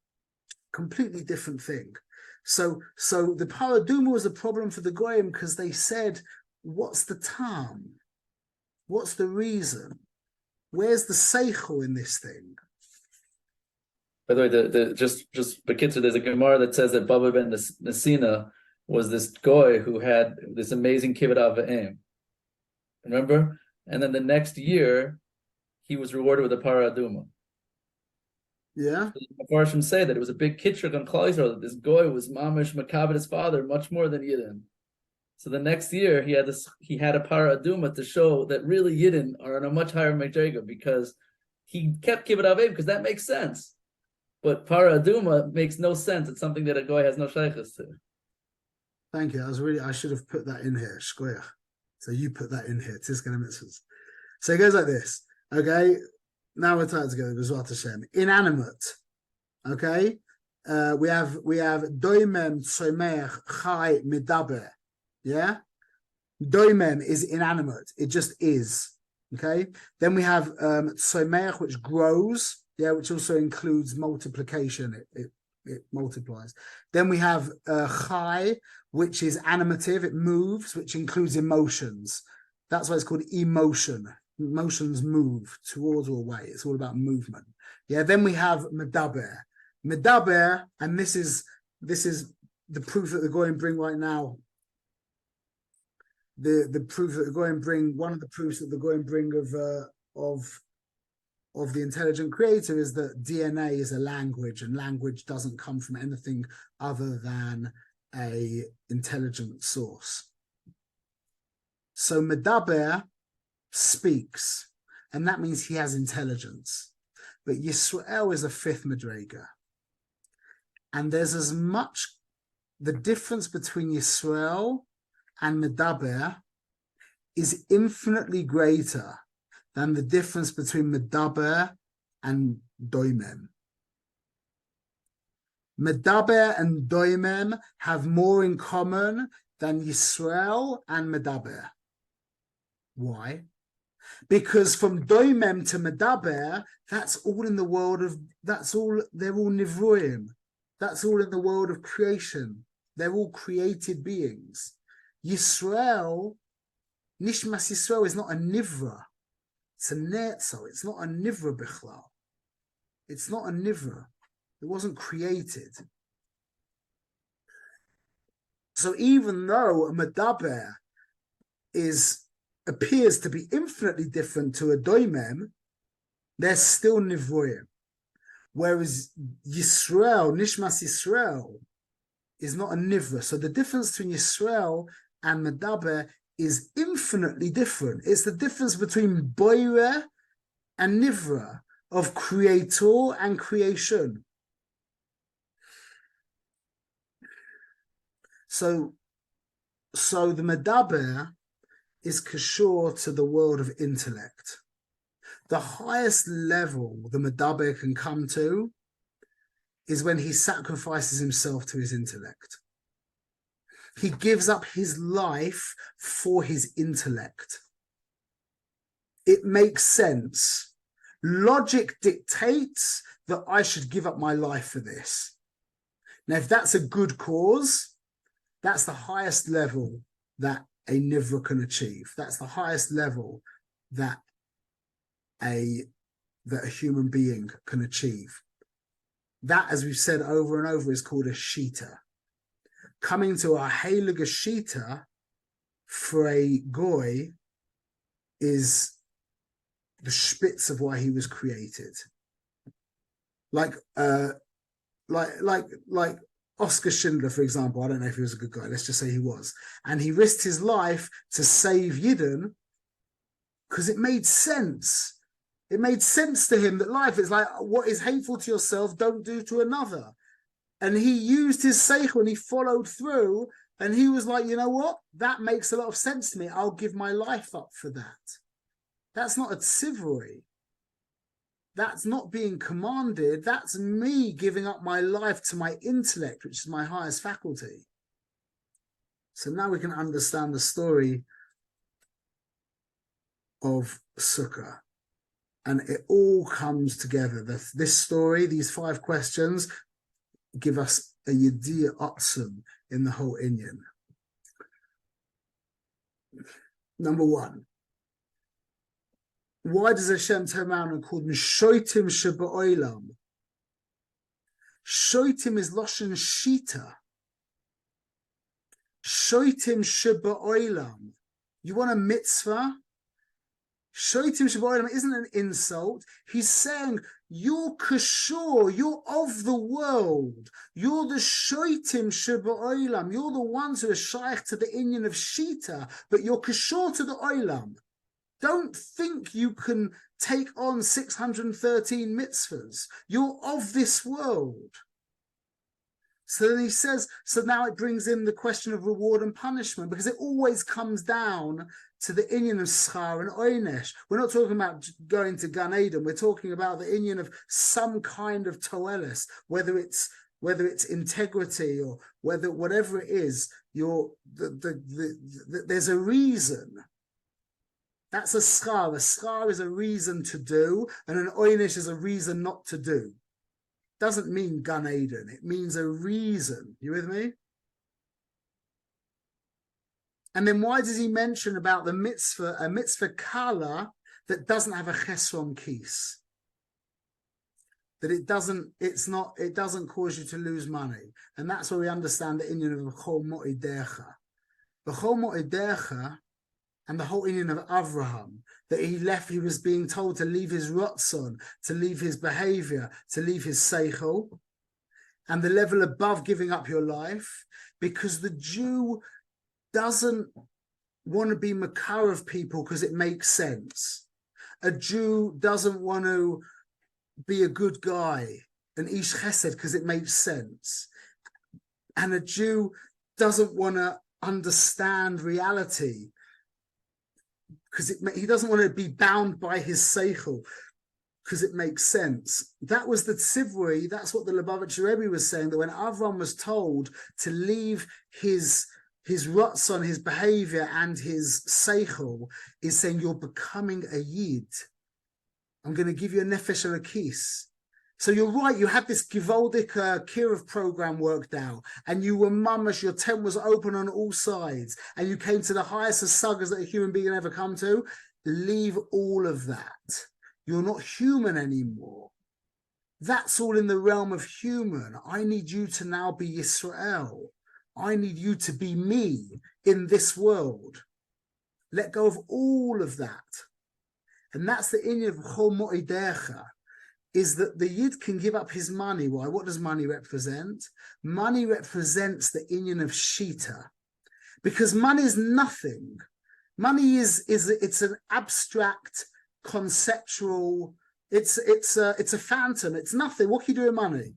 completely different thing. So the Paraduma was a problem for the Goyim because they said, what's the tam? What's the reason? Where's the Seichel in this thing? By the way, just Bekitzer, there's a Gemara that says that Baba ben Nesina was this goy who had this amazing kibbut avim. Remember? And then the next year, he was rewarded with a paraduma. Yeah. So the Mepharshim say that it was a big kitchuk on Klal Yisrael, that this goy was mamish makabed his father much more than Yidden. So the next year, he had a paraduma to show that really Yidden are on a much higher madrega because he kept kibbut avim because that makes sense. But paraduma makes no sense. It's something that a goy has no shaykhs to. Thank you. I should have put that in here. Shkoyach. So you put that in here. Tizkana mitzvahs. So it goes like this. Okay. Now we're tied together. B'ezrat Hashem. Inanimate. Okay. We have doimem tzomeach chai medaber. Yeah. Doimem is inanimate. It just is. Okay. Then we have tzomeach, which grows. Yeah, which also includes multiplication. It multiplies. Then we have chai, which is animative. It moves, which includes emotions. That's why it's called emotion. Emotions move towards or away. It's all about movement. Yeah. Then we have medaber. Medaber, and this is the proof that the Goyim bring right now. The proof that the Goyim bring. One of the proofs that the Goyim bring of the intelligent creator is that DNA is a language, and language doesn't come from anything other than a intelligent source. So Medaber speaks, and that means he has intelligence. But Yisrael is a fifth Madrega. And there's as much, the difference between Yisrael and Medaber is infinitely greater than the difference between Medaber and Doimem. Medaber and Doimem have more in common than Yisrael and Medaber. Why? Because from Doimem to Medaber, that's all in the world of, they're all Nivroim. That's all in the world of creation. They're all created beings. Yisrael, Nishmas Yisrael is not a Nivra. It's a netzo. It's not a nivra bichlal. It's not a nivra. It wasn't created. So even though a medaber appears to be infinitely different to a doimem, they're still nivroim. Whereas Yisrael, Nishmas Yisrael, is not a nivra. So the difference between Yisrael and medaber is infinitely different. It's the difference between boire and nivra, of creator and creation. So the medaber is kashur to the world of intellect. The highest level the medaber can come to is when he sacrifices himself to his intellect. He gives up his life for his intellect. It makes sense. Logic dictates that I should give up my life for this. Now, if that's a good cause, that's the highest level that a nivra can achieve. That's the highest level that a human being can achieve. That, as we've said over and over, is called a shita. Coming to a heilige shita for a goy is the spitz of why he was created. Like Oscar Schindler, for example. I don't know if he was a good guy. Let's just say he was. And he risked his life to save Yidden because it made sense. It made sense to him that life is like, what is hateful to yourself, don't do to another. And he used his seichel and he followed through, and he was like, you know what? That makes a lot of sense to me. I'll give my life up for that. That's not a tzivui. That's not being commanded. That's me giving up my life to my intellect, which is my highest faculty. So now we can understand the story of Sukkah. And it all comes together. This story, these 5 questions, give us a yediyah atzum in the whole inyan. Number 1. Why does Hashem turn around and call them shoitim sheba'olam? Shoitim is loshen shita. Shoitim sheba'olam. You want a mitzvah? Shoitim sheba'olam isn't an insult. He's saying you're kashur, you're of the world. You're the shoitim sheba'olam. You're the ones who are shaykh to the inyan of shita, but you're kashur to the olam. Don't think you can take on 613 mitzvahs. You're of this world. So then he says, so now it brings in the question of reward and punishment, because it always comes down to the inyan of schar and oynesh. We're not talking about going to Gan Eden. We're talking about the inyan of some kind of toelis, whether it's integrity or whatever it is. There's a reason. That's a schar. A schar is a reason to do, and an oynish is a reason not to do. Doesn't mean Gan Eden. It means a reason. You with me? And then why does he mention about the mitzvah, a mitzvah kala that doesn't have a chesron kis? That it doesn't cause you to lose money. And that's where we understand the inyan of B'chol Mo'idecha. B'chol Mo'idecha, and the whole inyan of Avraham, that he was being told to leave his rotzon, to leave his behavior, to leave his seichel, and the level above giving up your life, because the Jew doesn't want to be makar of people because it makes sense. A Jew doesn't want to be a good guy, an ish chesed, because it makes sense. And a Jew doesn't want to understand reality, because he doesn't want to be bound by his seichel, because it makes sense. That was the tzivui. That's what the Lubavitcher Rebbe was saying, that when Avram was told to leave his rotzon, his behavior, and his seichel, is saying, you're becoming a yid. I'm going to give you a nefesh elokis. So you're right, you had this Givaldic Kirov program worked out, and you were mamash, your tent was open on all sides, and you came to the highest sagas that a human being can ever come to. Leave all of that. You're not human anymore. That's all in the realm of human. I need you to now be Yisrael. I need you to be me in this world. Let go of all of that. And that's the inyan of Chol Mo'idecha, is that the Yid can give up his money. Why? What does money represent? Money represents the inyan of Shita. Because money is nothing. Money it's an abstract, conceptual, it's a phantom, it's nothing. What can you do with money?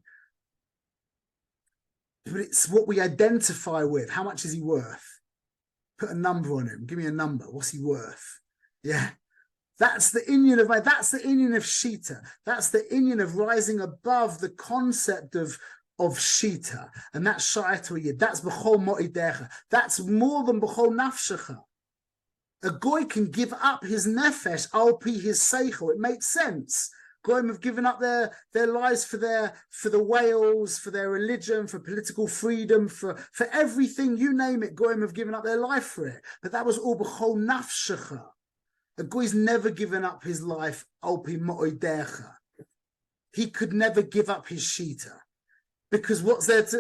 But it's what we identify with. How much is he worth? Put a number on him. Give me a number. What's he worth? Yeah. That's the inyan of Shita. That's the inyan of rising above the concept of of Shita, and that's Sha'atu Yid. That's B'chol Mo'idecha. That's more than B'chol Nafshecha. A goy can give up his nefesh, al pi his seichel. It makes sense. Goyim have given up their lives for the whales, for their religion, for political freedom, for everything, you name it. Goyim have given up their life for it. But that was all b'chol nafshecha. A goy's never given up his life al pi mo'idecha. He could never give up his shita, because what's there to?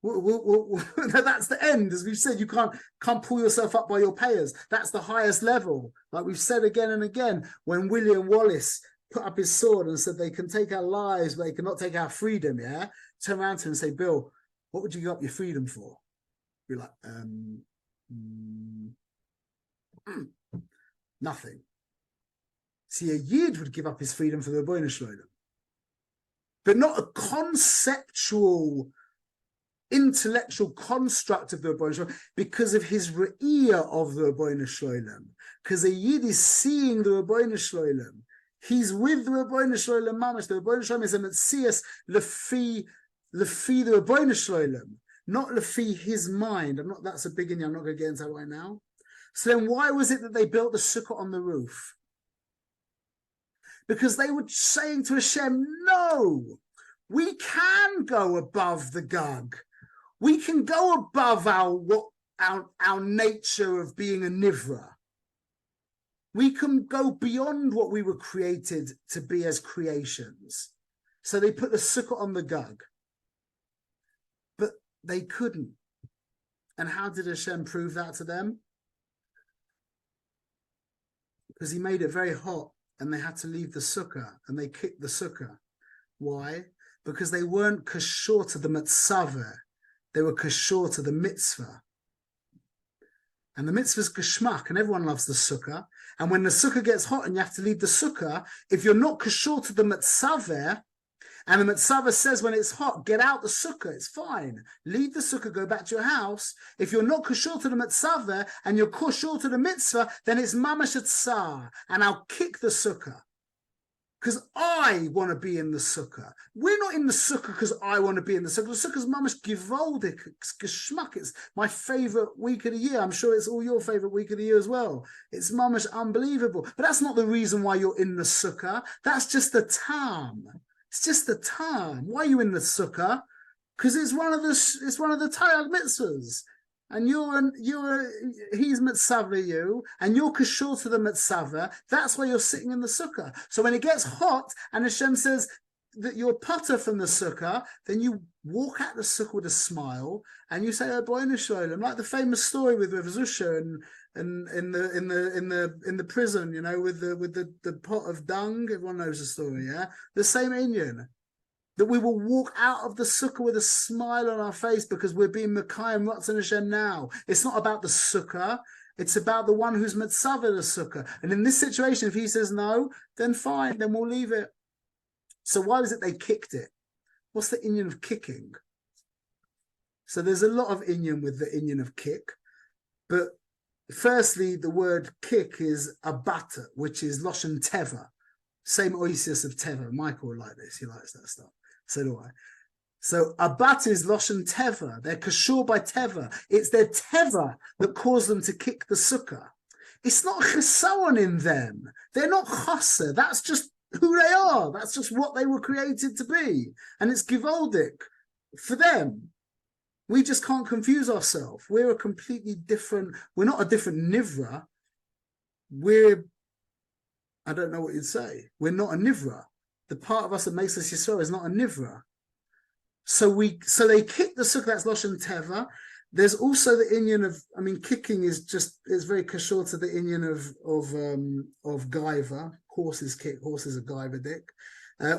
That's the end, as we've said. You can't pull yourself up by your payers. That's the highest level, like we've said again and again. When William Wallace put up his sword and said they can take our lives, but they cannot take our freedom, yeah? Turn around to him and say, Bill, what would you give up your freedom for? Be like, nothing. See, a Yid would give up his freedom for the Rebbeinu Shalom, but not a conceptual, intellectual construct of the Rebbeinu Shalom, because of his re'iyah of the Rebbeinu Shalom. Because a Yid is seeing the Rebbeinu Shalom. He's with the Rebbeinu Shalom mamash. The Rebbeinu Shalom is a metzias lefi the Rebbeinu Shalom, not lefi his mind. That's a big inyan. I'm not going to get into that right now. So then, why was it that they built the sukkah on the roof? Because they were saying to Hashem, "No, we can go above the gug. We can go above our nature of being a nivra. We can go beyond what we were created to be as creations." So they put the sukkah on the gug. But they couldn't. And how did Hashem prove that to them? Because he made it very hot and they had to leave the sukkah and they kicked the sukkah. Why? Because they weren't kashor to the mitzvah. They were kashor to the mitzvah. And the mitzvah is geschmack, and everyone loves the sukkah. And when the sukkah gets hot and you have to leave the sukkah, if you're not kashor to the mitzvah, and the mitzvah says when it's hot, get out the sukkah, it's fine. Leave the sukkah, go back to your house. If you're not kashor to the mitzvah and you're kashor to the mitzvah, then it's mamash tsar, and I'll kick the sukkah. Because I want to be in the sukkah. We're not in the sukkah because I want to be in the sukkah. The sukkah's mamash givaldik, it's geschmack. It's my favorite week of the year. I'm sure it's all your favorite week of the year as well. It's mamash unbelievable. But that's not the reason why you're in the sukkah. That's just the time. It's just the time. Why are you in the sukkah? Because it's one of the Tayag mitzvahs. And he's mitzvah you, and you're kashur to the mitzvah. That's why you're sitting in the sukkah. So when it gets hot and Hashem says that you're potter from the sukkah, then you walk out the sukkah with a smile and you say, "Oh, B'nai Shalom," like the famous story with Rav Zusha and in the prison, you know, with the pot of dung. Everyone knows the story, yeah. The same inyan. That we will walk out of the sukkah with a smile on our face because we're being Mekayim Ratzon Hashem now. It's not about the sukkah. It's about the one who's mitzvah the sukkah. And in this situation, if he says no, then fine, then we'll leave it. So why was it they kicked it? What's the inyan of kicking? So there's a lot of inyan with the inyan of kick. But firstly, the word kick is abata, which is Loshen Teva. Same oasis of Teva. Michael will like this. He likes that stuff. So do I. So Abat is Loshen Teva. They're kashur by Teva. It's their Teva that caused them to kick the sukkah. It's not chesaron in them. They're not chaser. That's just who they are. That's just what they were created to be. And it's givaldik for them. We just can't confuse ourselves. We're a completely different, we're not a different nivra. I don't know what you'd say. We're not a nivra. The part of us that makes us Yisrael is not a nivra. So they kick the sukkah, that's Loshen Teva. There's also the inyan of, kicking is very kashor to the inyan of gaiva. Horses kick, horses are gaiva dick.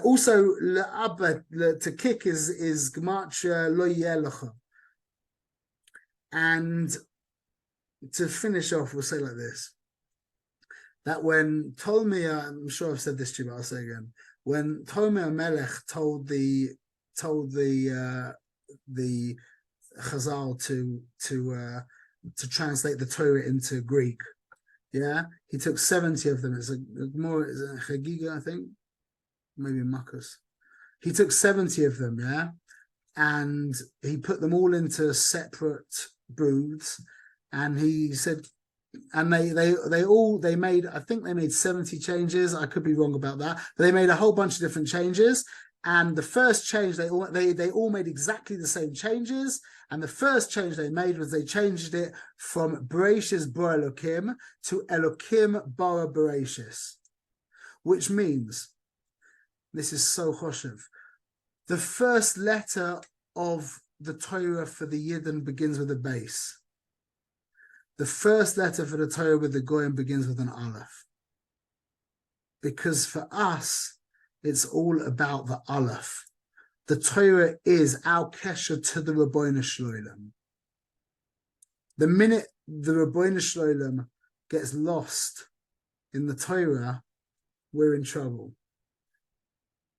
Also, to kick is gematria lo yelecha. And to finish off, we'll say like this. That when Tolmia, I'm sure I've said this to you, but I'll say again. When Tolmia Melech told the Chazal to translate the Torah into Greek, yeah, he took 70 of them. It's a Chagiga, I think, maybe Makos. He took 70 of them, yeah, and he put them all into separate booths, and he said, and they made, I think they made 70 changes. I could be wrong about that, but they made a whole bunch of different changes. And the first change, they all made exactly the same changes. And the first change they made was they changed it from Bereshis bara Elokim to Elokim bara Bereshis, which means, this is so choshev, the first letter of the Torah for the Yidden begins with a base. The first letter for the Torah with the Goyim begins with an Aleph. Because for us, it's all about the Aleph. The Torah is our kesher to the Rabbeinu Shloilem. The minute the Rabbeinu Shloilem gets lost in the Torah, we're in trouble.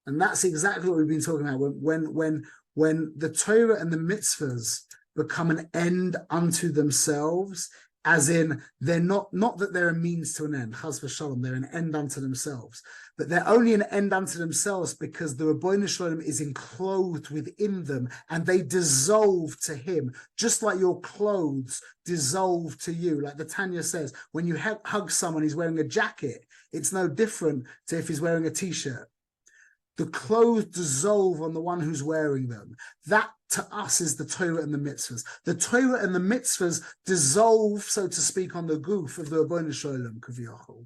And that's exactly what we've been talking about. When the Torah and the mitzvahs become an end unto themselves, as in they're not that they're a means to an end, chas v'shalom, they're an end unto themselves, but they're only an end unto themselves because the Rabbeinu Shalom is enclosed within them and they dissolve to him, just like your clothes dissolve to you. Like the Tanya says, when you hug someone who's wearing a jacket, it's no different to if he's wearing a t-shirt. The clothes dissolve on the one who's wearing them. That to us is the Torah and the mitzvahs. The Torah and the mitzvahs dissolve, so to speak, on the goof of the Rabbeinu Shalom Kaviyachol.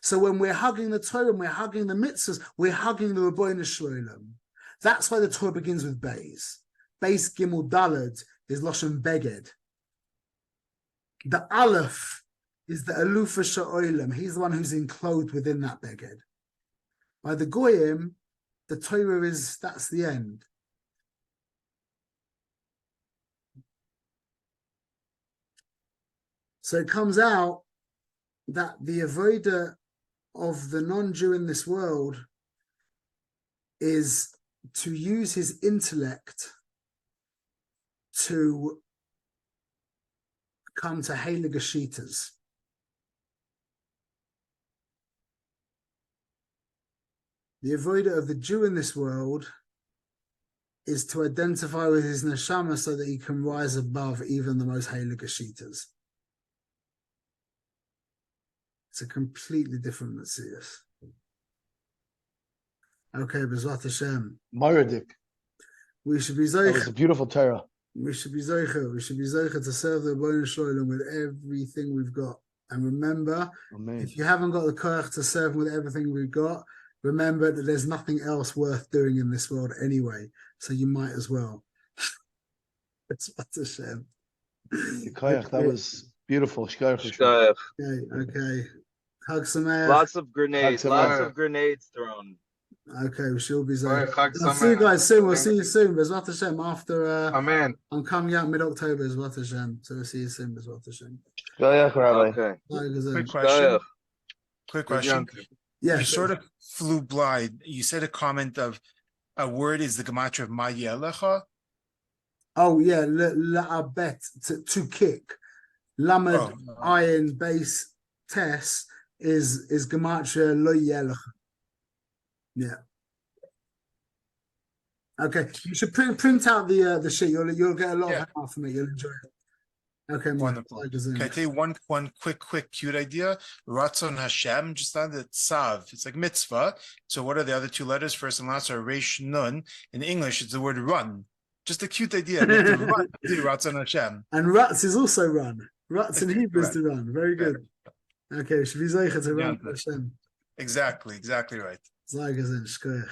So when we're hugging the Torah and we're hugging the mitzvahs, we're hugging the Rabbeinu Shalom. That's why the Torah begins with Beis. Beis Gimel Daled is Loshen Beged. The Aleph is the Alufa Sha'olam. He's the one who's enclosed within that Beged. By the Goyim, the Torah is, that's the end. So it comes out that the avodah of the non-Jew in this world is to use his intellect to come to heilige shitas. The avodah of the Jew in this world is to identify with his neshama so that he can rise above even the most heilige shitas. It's a completely different Metzius. Okay, B'ezrat Hashem. Moradik. We should be That was zoicha. a beautiful Torah. We should be zoicha. We should be zoicha to serve the Rabbeinu Shalom with everything we've got. And remember, Amen. if you haven't got the koach to serve with everything we've got, remember that there's nothing else worth doing in this world anyway. So you might as well. B'ezrat Hashem. Shkoyach, that was beautiful. Shkoyach. Shkoyach. Okay. Hug Sameach. Lots of grenades. Chag Lots Sameach. of grenades thrown. Okay, we should be there. Chag I'll see you Sameach. guys soon. We'll see you soon. B'ezrat Hashem. After Amen. I'm coming out mid-October, B'ezrat Hashem. So we'll see you soon, B'ezrat Hashem. Shkoyach, Rabbi. Okay. Quick question. Shkoyach. Quick question. Yeah, You sort of flew blind. You said a comment of a word is the gematria of Ma Yelecha. Oh yeah, la'abet, to kick. Lamed ayin base tes is gematria lo yelech. Yeah. Okay, you should print out the sheet. You'll get a lot of help from it. You'll enjoy it. Okay, Wonderful. Can I tell you one quick cute idea? Ratzon Hashem, just on the tzav. It's like mitzvah. So what are the other two letters? First and last are Reish Nun. In English, it's the word run. Just a cute idea. Ratzon Hashem. And Ratz is also run. Ratz in Hebrew is to run. Very good. Okay, should be zeicha to run Hashem. Exactly right. Zay gesehen, shkoyach.